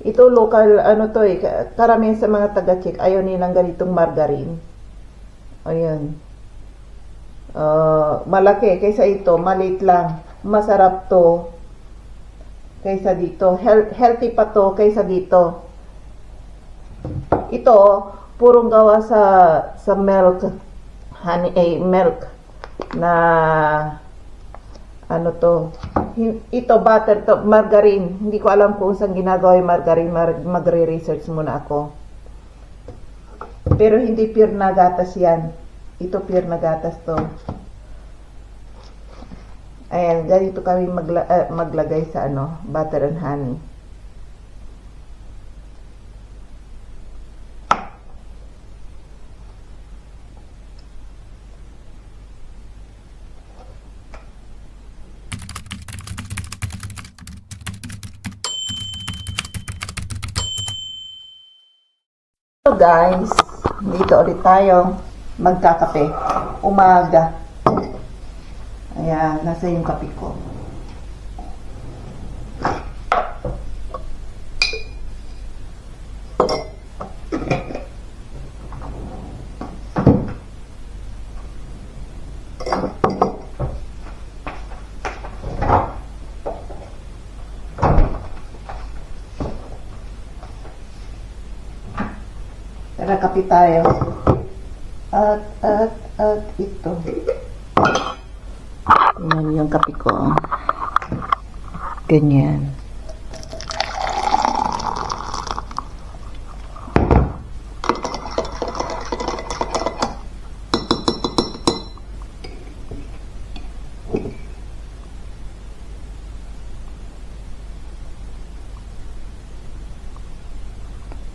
Ito local, ano to eh, karamihan sa mga taga-Czech, ayaw nilang ganitong margarine. Ayan. Malaki, kaysa ito, maliit lang. Masarap to, kaysa dito. Healthy pa to, kaysa dito. Ito, purong gawa sa milk, honey, milk, na, ano to, ito butter to, margarine. Hindi ko alam kung saan ginagawa yung margarine. Magre-research muna ako. Pero hindi pure na gatas yan. Ito pure na gatas to. Ayan, ganito kami maglagay sa ano, butter and honey. So guys, dito ulit tayo magkakape. Umaga. Ayan, nasa yung kape ko. Tara, kape tayo. At ito. Yan yung kape ko. Ganyan.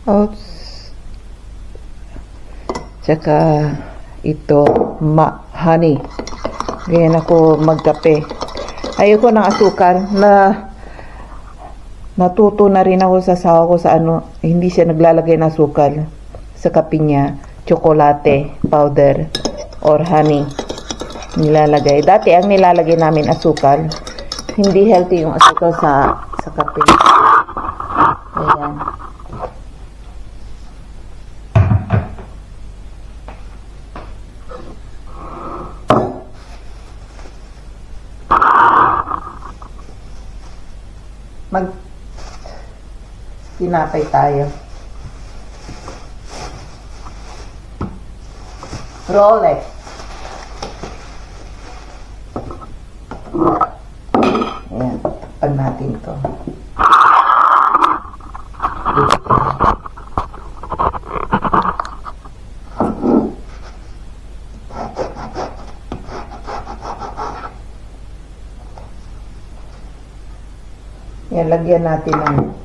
Oats. Tsaka ito, honey. Ganyan ako magkape. Ayoko ng asukal na natuto na rin ako sa sawa ko sa ano, hindi siya naglalagay ng asukal sa kape niya. Tsokolate powder or honey nilalagay. Dati ang nilalagay namin asukal. Hindi healthy yung asukal sa kape. Ayan. Tinapay tayo. Rolex. Ayan, takpan natin to. Yan, lagyan natin ng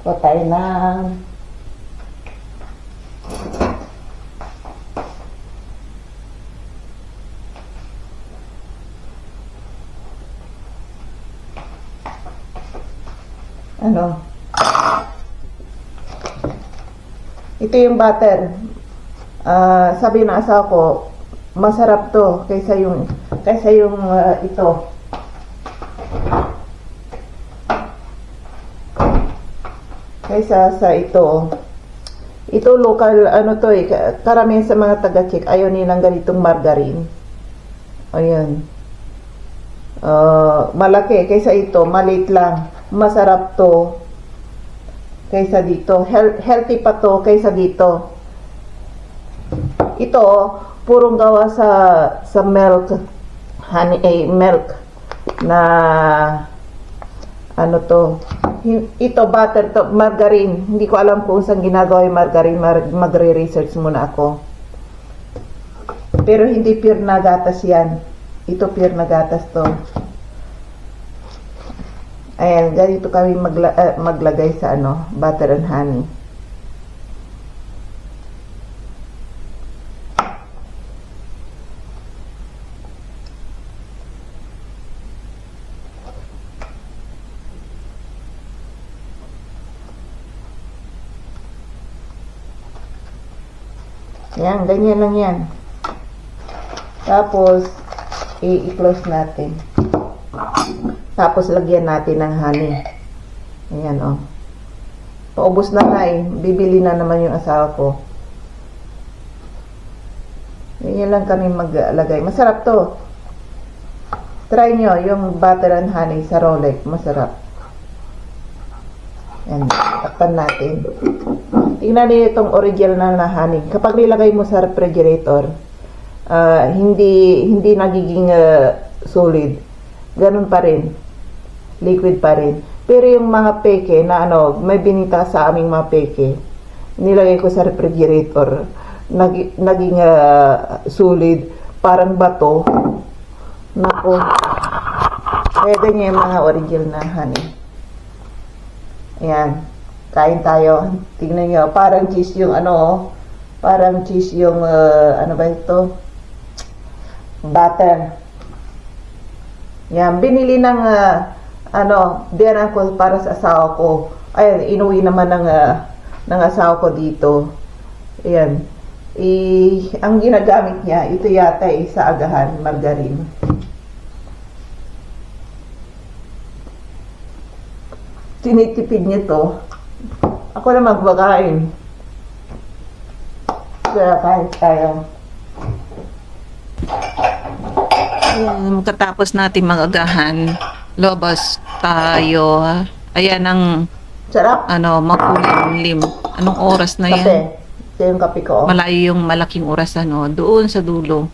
patay ng ano, ito yung butter. Sabi ng asawa ko, masarap to kaysa yung ito. Kaysa sa ito. Ito local, ano to eh, karamihan sa mga taga-Czech, ayaw nilang ganitong margarine. Ayan. Malaki, kaysa ito, maliit lang. Masarap to, kaysa dito. Healthy pa to, kaysa dito. Ito, purong gawa sa milk, honey, milk, na, ano to, ito butter to, margarine. Hindi ko alam kung saan ginagawa yung margarine. Magre-research muna ako. Pero hindi pure na gatas yan. Ito pure na gatas to. Ayan, ganito kami maglagay sa ano, butter and honey. Yan, ganyan lang yan. Tapos, i-close natin. Tapos, lagyan natin ng honey. Ayan, oh. Paubos na na eh. Bibili na naman yung asawa ko. Yan lang kami maglagay. Masarap to. Try nyo yung butter and honey sa Rolex. Masarap. Yan. Takpan natin. Tingnan niyo itong original na honey. Kapag nilagay mo sa refrigerator, hindi nagiging solid. Ganun pa rin. Liquid pa rin. Pero yung mga peke na may binita sa aming mga peke, nilagay ko sa refrigerator, naging solid, parang bato. Naku. Kaya ganyan yung mga original na honey. Ayan. Kain tayo. Tingnan nyo. Parang cheese yung parang cheese yung ano ba ito? Butter. Yan. Binili ng biyanan ko para sa asawa ko. Ayan. Inuwi naman ng asawa ko dito. Ayan. Ang ginagamit niya, ito yata sa agahan, margarine. Tinitipid niya to. Ako na magbakain. Kaya kahit tayo. Ayan, katapos natin mag-agahan, lobas tayo. Ayan ang Sarap. makulimlim. Anong oras na yan? Kape. Ito yung kape ko. Malayo yung malaking oras doon sa dulo.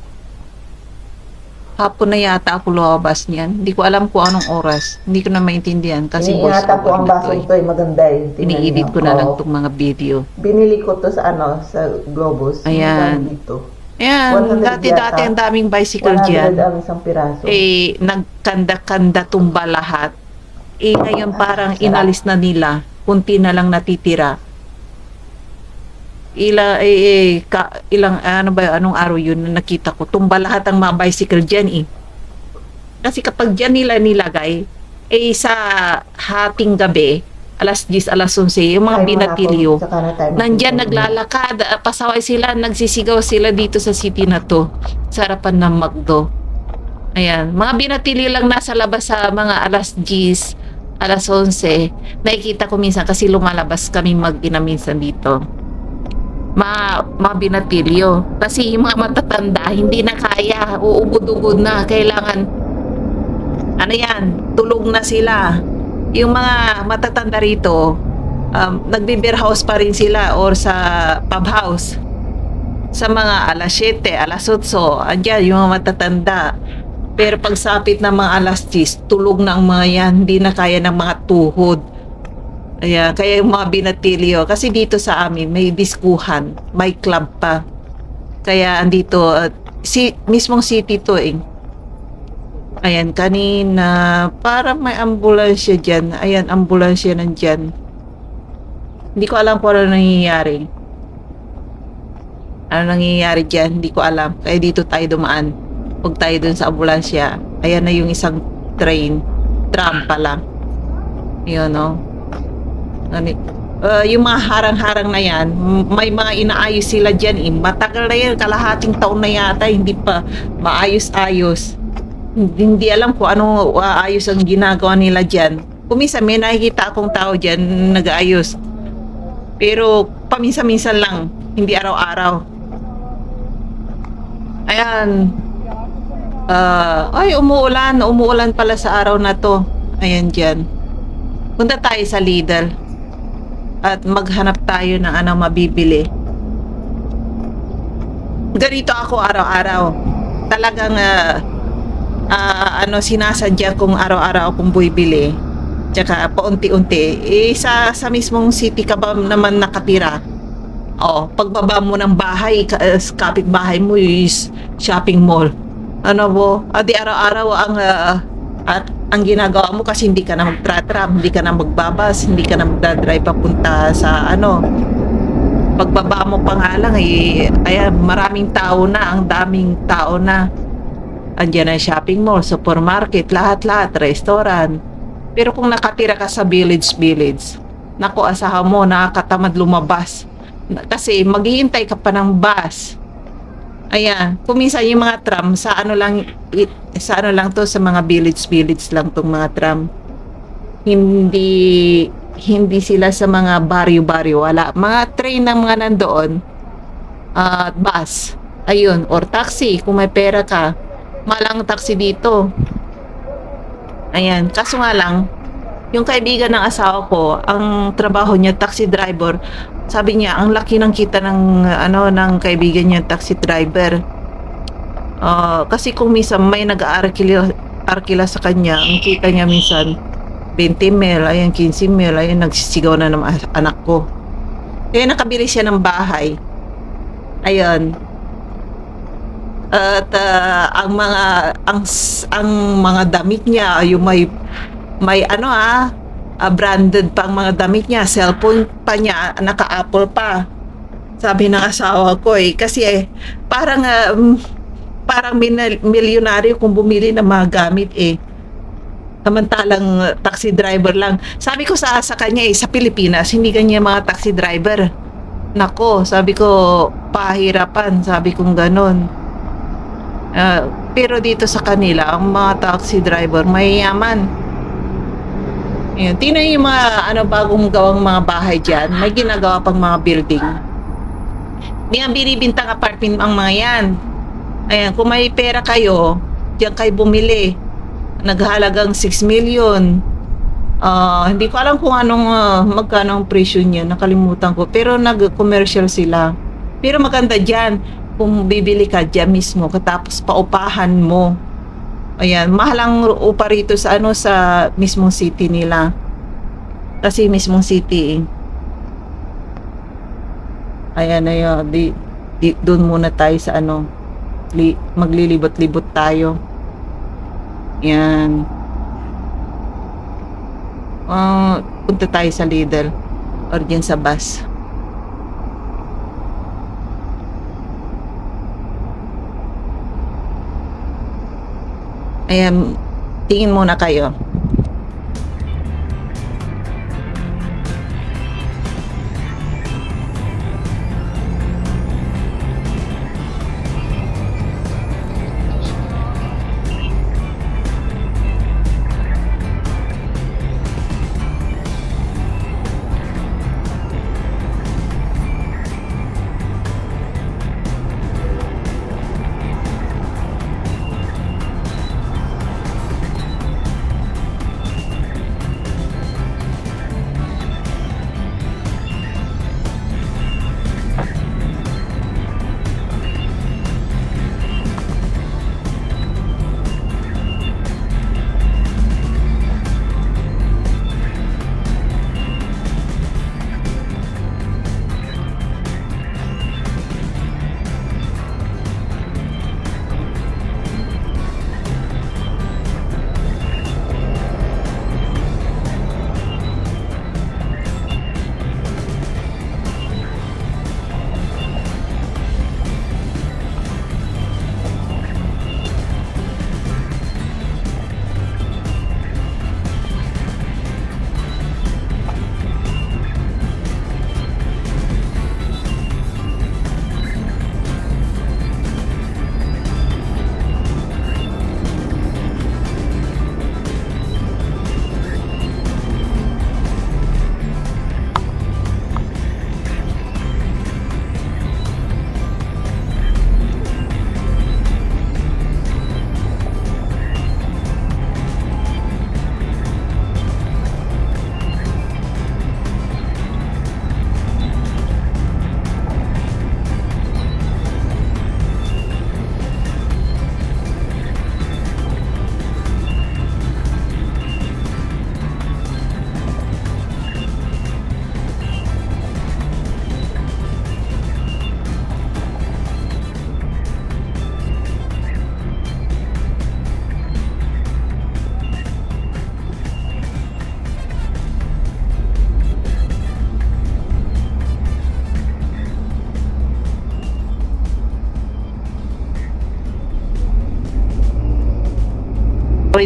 Hapon na yata ako lumabas niyan. Hindi ko alam kung anong oras. Hindi ko na maintindihan kasi Iniingatan ko ang basong to, maganda eh. Iniedit ko na lang itong mga video. Binili ko to sa sa Globus. Ayan. Dito. Ayan, 100 dati ang daming bicycle 100 dyan. ang isang piraso. Nagkanda-kanda tumba lahat. Ngayon parang sarap. inalis na nila. Kunti na lang natitira. Anong araw yun na nakita ko? Tumba lahat ang mga bicycle dyan Kasi kapag dyan nila nilagay, sa hating gabi, alas 10, alas 11, yung mga binatilyo, nandyan naglalakad, pasaway sila, nagsisigaw sila dito sa city na to, sa harapan ng McDo. Ayan, mga binatilyo lang nasa labas sa mga alas 10, alas 11, nakikita ko minsan kasi lumalabas kami mag-ina minsan dito. Mga binatilyo. Kasi yung mga matatanda, hindi na kaya, uubod-ubod na, kailangan, tulog na sila. Yung mga matatanda rito, nagbe-beer house pa rin sila or sa pub house. Sa mga alas 7, alas 8, andyan yung mga matatanda. Pero pagsapit ng mga alas 10, tulog na ang mga yan, hindi na kaya ng mga tuhod. Ayan, kaya yung mga binatilyo, kasi dito sa amin may diskuhan, may club pa. Kaya andito, mismong city to Ayan, kanina, parang may ambulansya dyan. Ayan, ambulansya nandyan. Hindi ko alam kung ano nangyayari. Ano nangyayari dyan, hindi ko alam. Kaya dito tayo dumaan. Huwag tayo dun sa ambulansya. Ayan na yung isang tram pala. Yun, yung mga harang-harang na yan, may mga inaayos sila dyan matagal na yan, kalahating taon na yata, hindi pa maayos-ayos. Hindi alam kung ano ayos ang ginagawa nila dyan. Kuminsan may nakikita akong tao dyan nag-aayos, pero paminsan-minsan lang, hindi araw-araw. Ayan. Umuulan pala sa araw na to. Ayan dyan. Punta tayo sa Lidl at maghanap tayo ng mabibili. Ganito ako araw-araw. Talagang sinasadya kong araw-araw akong bibili. Tsaka paunti-unti. Sa mismong city ka ba naman nakatira? Pagbaba mo ng bahay, kapit-bahay mo is shopping mall. Di araw-araw ang ginagawa mo kasi hindi ka na magtra-tram, hindi ka na magbabas, hindi ka na magdadrive papunta sa pagbaba mo pa nga lang ayan, maraming tao na, ang daming tao na. Andiyan na shopping mall, supermarket, lahat-lahat, restaurant. Pero kung nakatira ka sa village, naku, asahan mo, nakakatamad lumabas. Kasi maghihintay ka pa ng bus. Ayan, kuminsan yung mga tram sa lang to, sa mga village lang tong mga tram. Hindi hindi sila sa mga baryo-baryo, wala. Mga train ng mga nandoon, at bus, ayun, or taxi, kung may pera ka, malang taxi dito. Ayan, kaso nga lang, yung kaibigan ng asawa ko, ang trabaho niya taxi driver. Sabi niya, ang laki ng kita ng ng kaibigan niya taxi driver. Kasi kung minsan may nag-aarkila sa kanya, ang kita niya minsan 20 mil, ayan 15 mil, ayan nagsisigaw na ng anak ko. Kaya nakabili siya ng bahay. Ayun. At ang mga damit niya, yung may branded pang mga damit niya, cellphone pa niya, naka-Apple pa. Sabi ng asawa ko kasi parang milyonaryo kung bumili ng mga gamit samantalang taxi driver lang. Sabi ko sa kanya sa Pilipinas, hindi ganyan mga taxi driver. Nako, sabi ko, pahirapan, sabi kong ganon. Pero dito sa kanila, ang mga taxi driver, mayayaman. Ayan, tingnan yung mga bagong gawang mga bahay dyan. May ginagawa pang mga building. Hindi nga binibintang apartment ang mga yan. Ayan, kung may pera kayo, diyan kayo bumili. Naghalagang 6 million. Hindi ko alam kung magkano ang presyo niya. Nakalimutan ko. Pero nag-commercial sila. Pero maganda dyan. Kung bibili ka dyan mismo, katapos paupahan mo. Ayan, mahal ang upa rito sa sa mismong city nila. Kasi mismong city Ayan, doon muna tayo sa maglilibot-libot tayo. Yan. Punta tayo sa Lidl or dyan sa bus. Ayan, tingin muna kayo.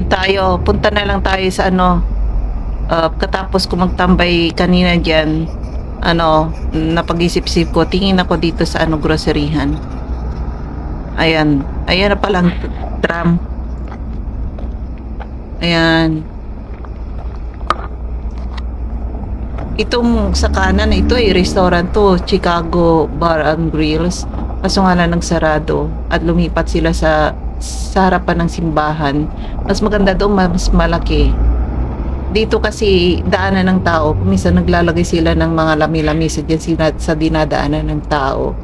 Tayo, punta na lang tayo sa katapos ko magtambay kanina dyan, napag-isip-isip ko, tingin ako dito sa groceryhan. Ayan na palang tram. Ayan. Itong sa kanan, ito ay restaurant to, Chicago Bar and Grills. Kaso nga lang nagsarado at lumipat sila sa harapan ng simbahan. Mas maganda doon, mas malaki. Dito kasi daanan ng tao, minsan naglalagay sila ng mga lami-lami sa dinadaanan ng tao.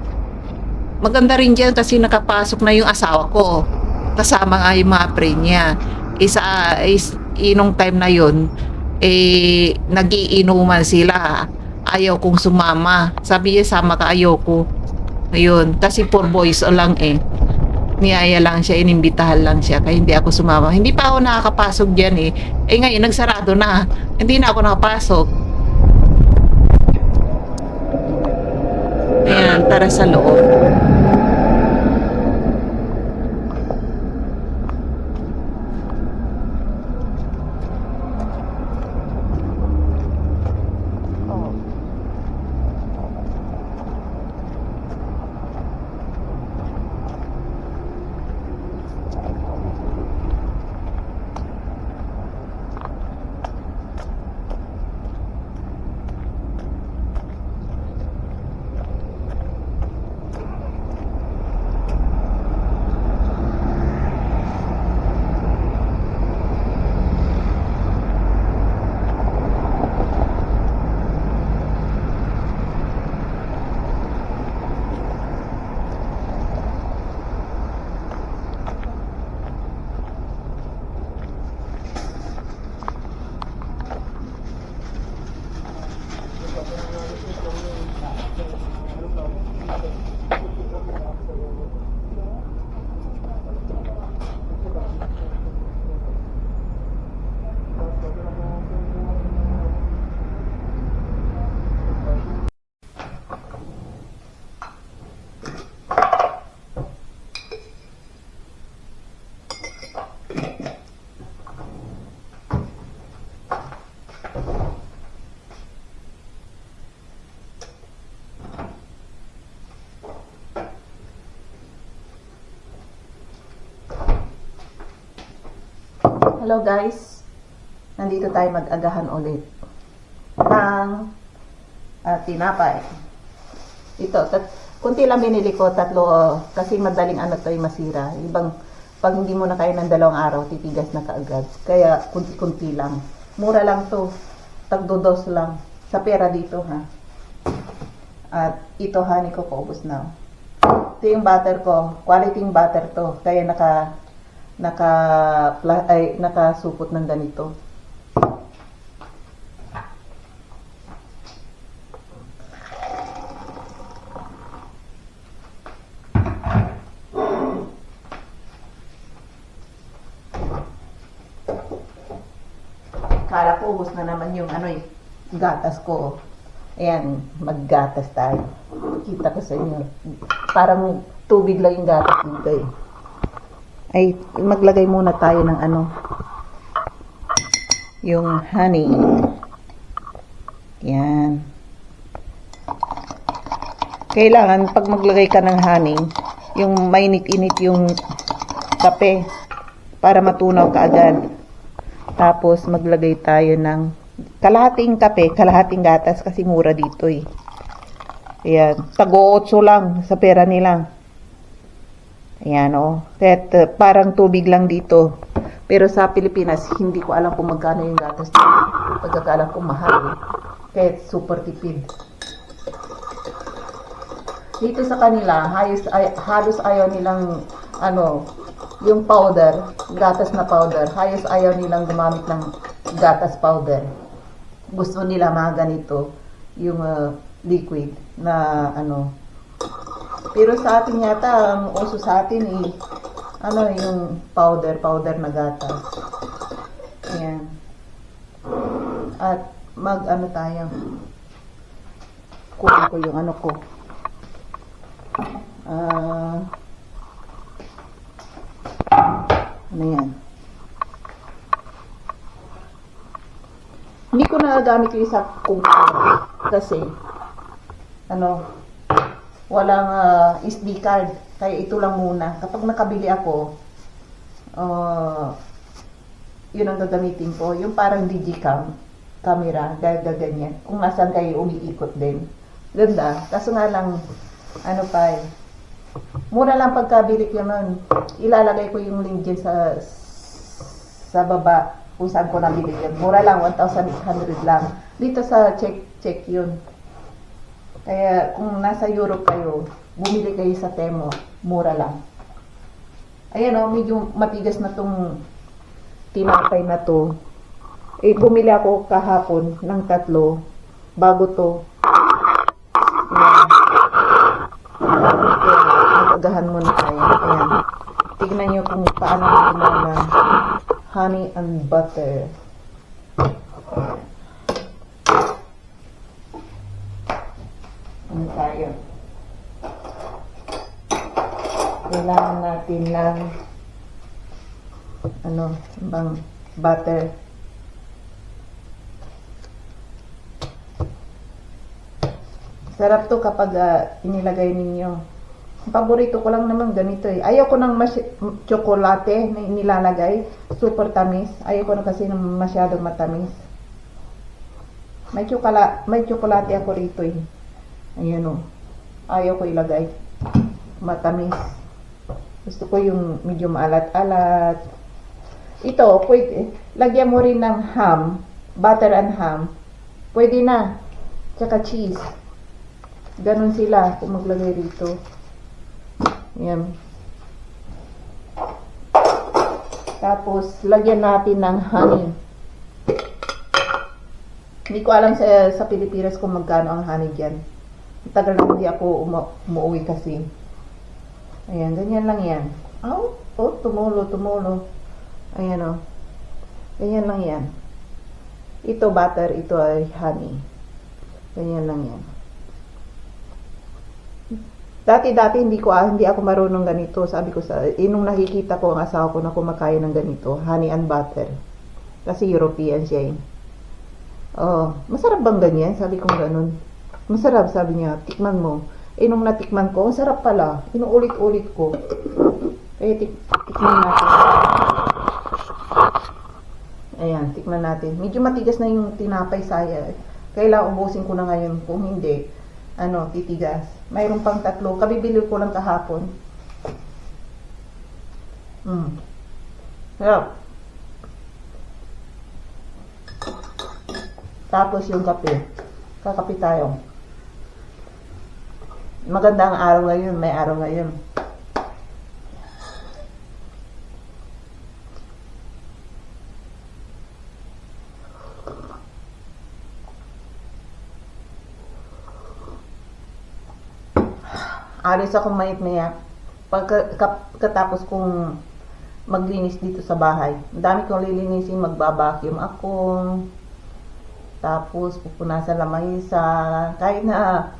Maganda rin dyan kasi nakapasok na yung asawa ko. Kasama nga yung mga pre niya. Inong time na yon nagiinuman sila. Ayaw kong sumama. Sabi niya, sama ka, ayoko. Ayun, kasi 4 boys lang niyaya lang siya, inimbitahan lang siya, kaya hindi ako sumama. Hindi pa ako nakakapasok dyan ngayon, nagsarado na. Hindi na ako nakapasok. Ayan, tara sa loob. Hello guys, nandito tayo mag-agahan ulit ng tinapay. Ito, kunti lang binili ko, 3 kasi madaling masira. Ibang, pag hindi mo na kayo ng 2 araw, titigas na kaagad. Kaya kunti-kunti lang. Mura lang to, tagdodos lang. Sa pera dito ha. At ito honey ko, paubos na. Ito yung butter ko, quality butter to. Kaya nakasupot ng ganito. Kala ko ubos na naman yung gatas ko. Ayan, maggatas tayo. Kita ko sa inyo. Parang tubig lang yung gatas dito ay maglagay muna tayo ng yung honey. Yan. Kailangan pag maglagay ka ng honey, yung mainit-init yung kape para matunaw kaagad. Tapos maglagay tayo ng kalahating kape, kalahating gatas kasi mura dito Ayan, tag-8 lang sa pera nila. Ayan kahit parang tubig lang dito. Pero sa Pilipinas, hindi ko alam kung magkano yung gatas dito. Pagkakalam ko mahal kahit super tipid. Dito sa kanila, halos ayaw nilang yung powder, gatas na powder. Halos ayaw nilang gumamit ng gatas powder. Gusto nila mga ganito, yung liquid na Pero sa atin yata, ang uso sa atin yung powder na gatas. Ayan. At tayo. Kunin ko yung ko. Yan. Hindi ko nagagamit yung isa kumpara. Kasi, walang SD card. Kaya ito lang muna. Kapag nakabili ako, yun ang gagamitin ko. Yung parang digicam. camera dahil gaganyan. Kung nasan kayo umiikot din. Ganda. Kaso nga lang, ano pa eh. Mura lang pagkabili ko nun. Ilalagay ko yung link dyan sa baba kung saan ko nabili yun. Mura lang, 1,800 lang. Dito sa check yun. Kaya kung nasa Europe kayo, bumili kayo sa Temo, mura lang. Ayan o, medyo matigas na tong tinapay na to. Eh, bumili ako kahapon ng 3 bago to. Ayan. Mag-agahan muna tayo. Ayan. Tignan nyo kung paano gumana honey and butter. Ano tayo? Kailangan natin ng bang butter. Sarap to kapag inilagay ninyo. Paborito ko lang naman ganito eh. Ayaw ko ng tsokolate na inilalagay. Super tamis. Ayaw ko na kasi ng masyadong matamis. May tsokolate ako rito eh. Ayan o. Ayaw ko ilagay. Matamis. Gusto ko yung medyo maalat-alat. Ito, pwede. Lagyan mo rin ng ham. Butter and ham. Pwede na. Tsaka cheese. Ganon sila kung maglagay rito. Yan. Tapos, lagyan natin ng honey. Hindi ko alam sa Pilipinas kung magkano ang honey dyan. Tagal na hindi ako umuwi kasi. Ayan, ganyan lang yan. Oh, tumulo. Ayan o. Ganyan lang yan. Ito butter, ito ay honey. Ganyan lang yan. Dati hindi ako marunong ganito. Sabi ko nung nakikita ko ang asawa ko na kumakain ng ganito, honey and butter. Kasi European siya eh. Oh, masarap bang ganyan? Sabi ko ganun. Masarap, sabi niya, tikman mo. Nung natikman ko, ang sarap pala. Inuulit-ulit ko. Kaya tikman natin. Ayan, tikman natin. Medyo matigas na yung tinapay saya. Kailangan ubusin ko na ngayon. Kung hindi, titigas. Mayroon pang 3. Kabibili ko lang kahapon. Sarap. Tapos yung kape. Kakape tayo. Maganda ang araw ngayon. May araw ngayon. Alis ako mayat-maya. Pagkatapos kong maglinis dito sa bahay. Ang dami kong lilinisin. Magbabacuum ako. Tapos pupunasan lamesa. Kahit na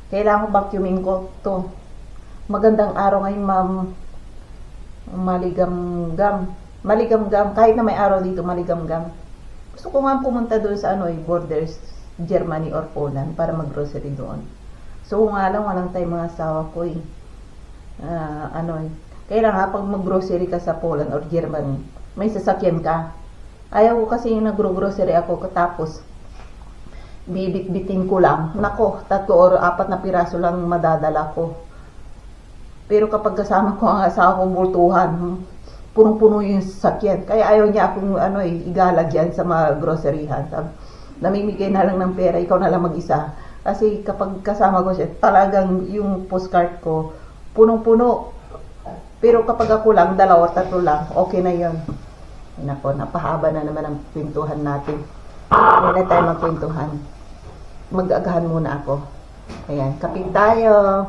kailangan ko vacuuming ko to. Magandang araw ngayon, ma'am. Maligam-gam. Kahit na may araw dito, maligam-gam. Gusto ko nga pumunta doon sa borders, Germany or Poland para mag-grocery doon. So nga lang, walang tayo mga asawa ko eh. Kailangan pag mag-grocery ka sa Poland or Germany, may sasakyan ka. Ayaw ko kasi yung nag-grocery ako katapos bibit-bitin ko lang. Nako, 3 or 4 na piraso lang madadala ko. Pero kapag kasama ko ang asawa kong bultuhan, punong-puno yung sasakyan. Kaya ayaw niya akong igalag yan sa mga groceryhan. Namimigay na lang ng pera, ikaw na lang mag-isa. Kasi kapag kasama ko siya, talagang yung postcard ko, punong-puno. Pero kapag ako lang, 2 o 3 lang, okay na yun. Nako, napahaba na naman ang kwentuhan natin. Hindi na tayo magkwentuhan. Mag-agahan muna ako. Ayan, kapit tayo.